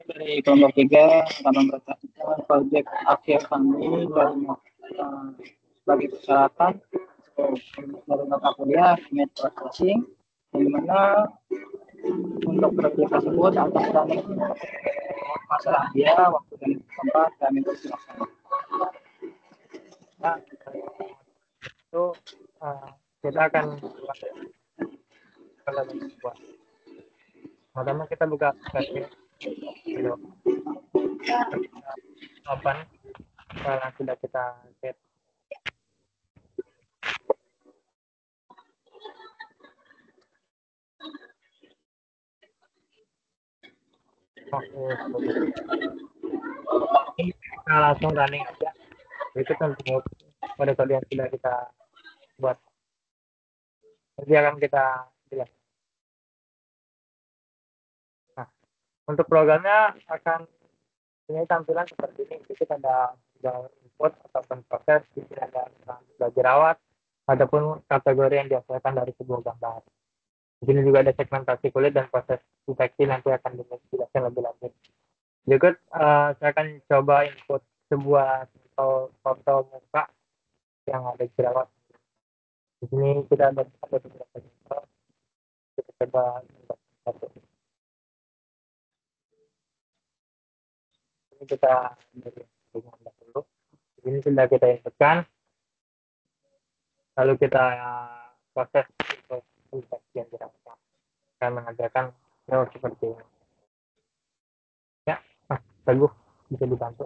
Dari kelompok 3 akan mempersiapkan proyek akhir kami sebagai persyaratan dari mata kuliah image processing, di mana untuk proyek tersebut atas kami masalah dia waktu dan tempat kami persilakan. Nah, itu kita akan buat. Pertama kita buka aplikasi video open setelah sudah kita set. Ini kita langsung running aja. Itu untuk kode-kode yang sudah kita buat. Nanti akan kita jelaskan. Nah, untuk programnya akan ini tampilan seperti ini. Kita ada input ataupun proses, di sini ada belajar rawat, ataupun kategori yang dihasilkan dari sebuah gambar. Di sini juga ada segmentasi kulit dan proses deteksi nanti akan dijelaskan lebih lanjut. Juga saya akan coba input sebuah foto muka yang ada jerawat. Di sini kita ada beberapa contoh. Kita coba satu. Ini kita dari dulu. Di sini sudah kita inputkan. Lalu kita proses untuk deteksi yang jerawat. Saya mengajarkan seperti ini. Ya, Teguh bisa dibantu.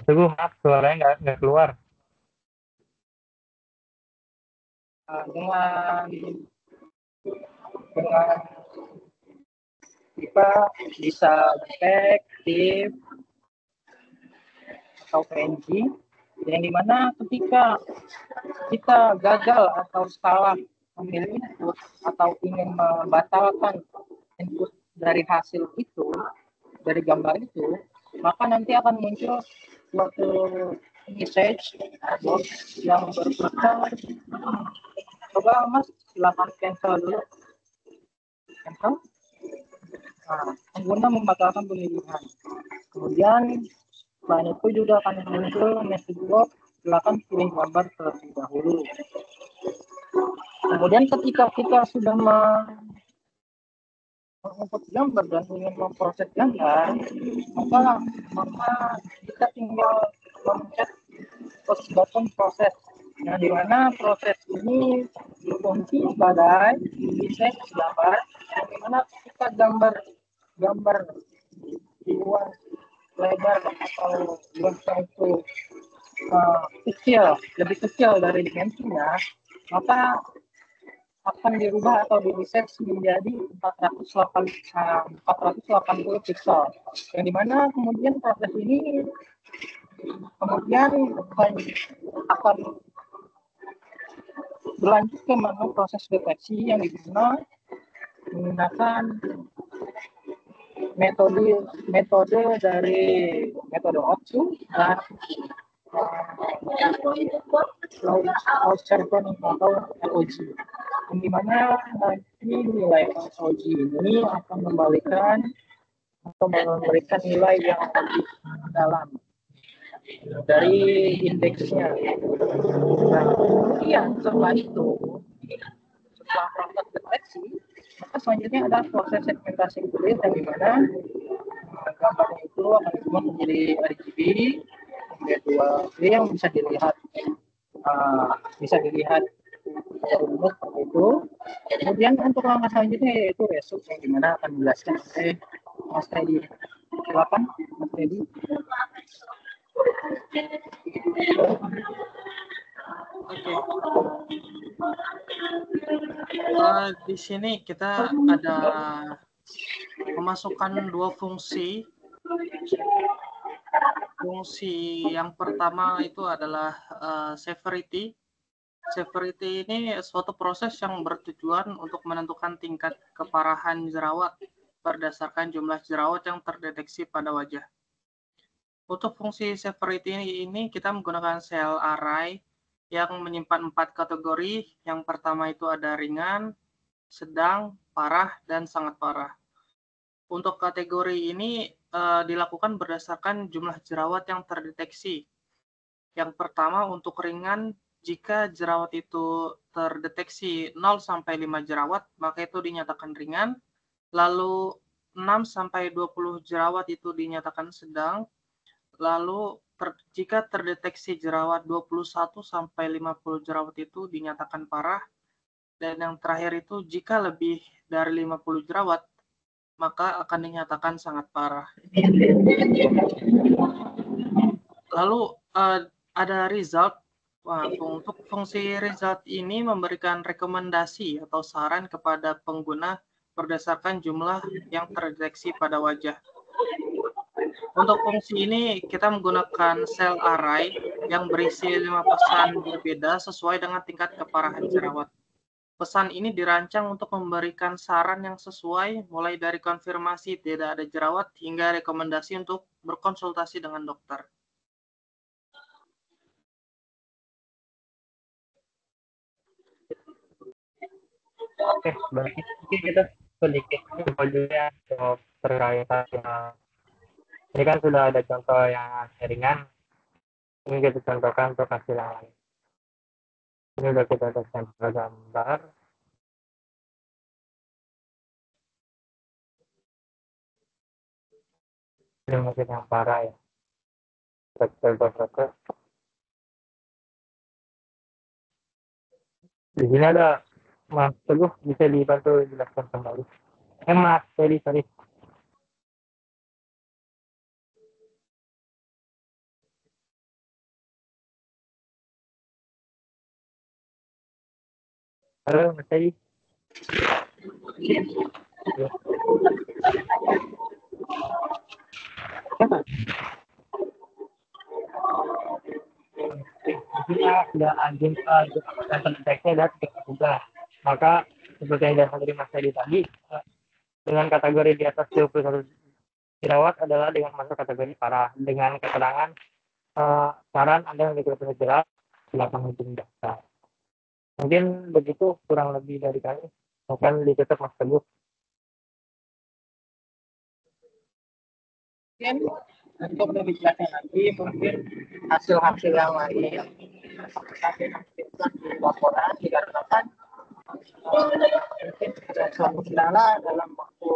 Teguh, maaf suaranya nggak keluar. Dengan kita bisa detektif atau PNG yang dimana ketika kita gagal atau salah memilih input atau ingin membatalkan input dari hasil itu, dari gambar itu, maka nanti akan muncul suatu message yang berkata, coba Mas silakan cancel dulu. Cancel. Nah, pengguna membatalkan pemilihan. Kemudian selain itu juga akan muncul message box, silakan pilih gambar terlebih dahulu. Kemudian ketika kita sudah menginput gambar dan ingin memproses gambar, maka kita tinggal mencet button proses. Nah, di mana proses ini dikunci sebagai desain gambar, di mana ketika gambar di luar lebar atau luasnya itu lebih kecil dari dimensinya, maka akan dirubah atau direset menjadi 480 pixel. Yang dimana kemudian proses ini akan berlanjut ke menu proses deteksi yang dimana menggunakan metode dari metode OPSU dan observation atau LOG, di mana nanti nilai LOG ini akan memberikan nilai yang lebih dalam dari indeksnya. Nah, kemudian setelah proses deteksi, maka selanjutnya ada proses segmentasi kulit yang dimana gambarnya itu akan dibuat menjadi RGB, kemudian 2D yang bisa dilihat seperti itu. Kemudian untuk langkah selanjutnya yaitu result yang dimana akan dijelaskan oleh Mas Teddy. Silakan Mas Teddy. Di sini kita ada memasukkan dua fungsi. Fungsi yang pertama itu adalah severity. Severity ini suatu proses yang bertujuan untuk menentukan tingkat keparahan jerawat berdasarkan jumlah jerawat yang terdeteksi pada wajah. Untuk fungsi severity ini kita menggunakan cell array yang menyimpan 4 kategori. Yang pertama itu ada ringan, sedang, parah, dan sangat parah. Untuk kategori ini dilakukan berdasarkan jumlah jerawat yang terdeteksi. Yang pertama untuk ringan, jika jerawat itu terdeteksi 0 sampai 5 jerawat, maka itu dinyatakan ringan. Lalu 6 sampai 20 jerawat itu dinyatakan sedang. Lalu jika terdeteksi jerawat 21 sampai 50 jerawat itu dinyatakan parah. Dan yang terakhir itu jika lebih dari 50 jerawat, maka akan dinyatakan sangat parah. Lalu ada result. Untuk fungsi result ini memberikan rekomendasi atau saran kepada pengguna berdasarkan jumlah yang terdeteksi pada wajah. Untuk fungsi ini kita menggunakan cell array yang berisi 5 pesan berbeda sesuai dengan tingkat keparahan jerawat. Pesan ini dirancang untuk memberikan saran yang sesuai, mulai dari konfirmasi tidak ada jerawat hingga rekomendasi untuk berkonsultasi dengan dokter. Oke, berarti mungkin kita sedikit info juga untuk terkait ini kan sudah ada contoh yang ringan, ini kita contohkan untuk hasil yang lain. Ini udah kita ada sampel gambar. Ini mungkin yang parah ya. Dokter. Di sini ada Mas Teguh, bisa dibantu jelaskan kembali. Mas, sorry. Halo, Mas Teddy. Ya. Jika sudah agenda dan terdeteksi dan juga, maka seperti yang disampaikan dari Mas Teddy tadi, dengan kategori di atas 21 jerawat adalah dengan masuk kategori parah. Dengan keterangan saran Anda yang diketahui jerawat, silakan hubungi dokter. Mungkin begitu kurang lebih dari kami. Mungkin ditutup Mas Teguh. Mungkin untuk lebih jelasnya lagi, mungkin hasil-hasil yang lain kami tampilkan di laporan dikarenakan mungkin ada suatu kendala dalam waktu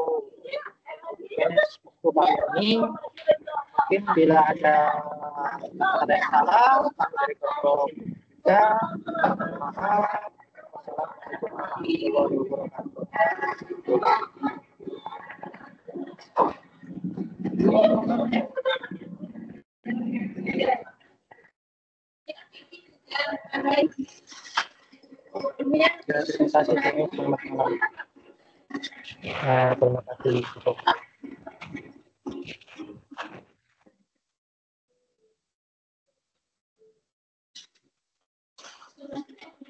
ini. Mungkin bila ada yang salah dari kontrol kita, maaf. Terima kasih. Terima kasih.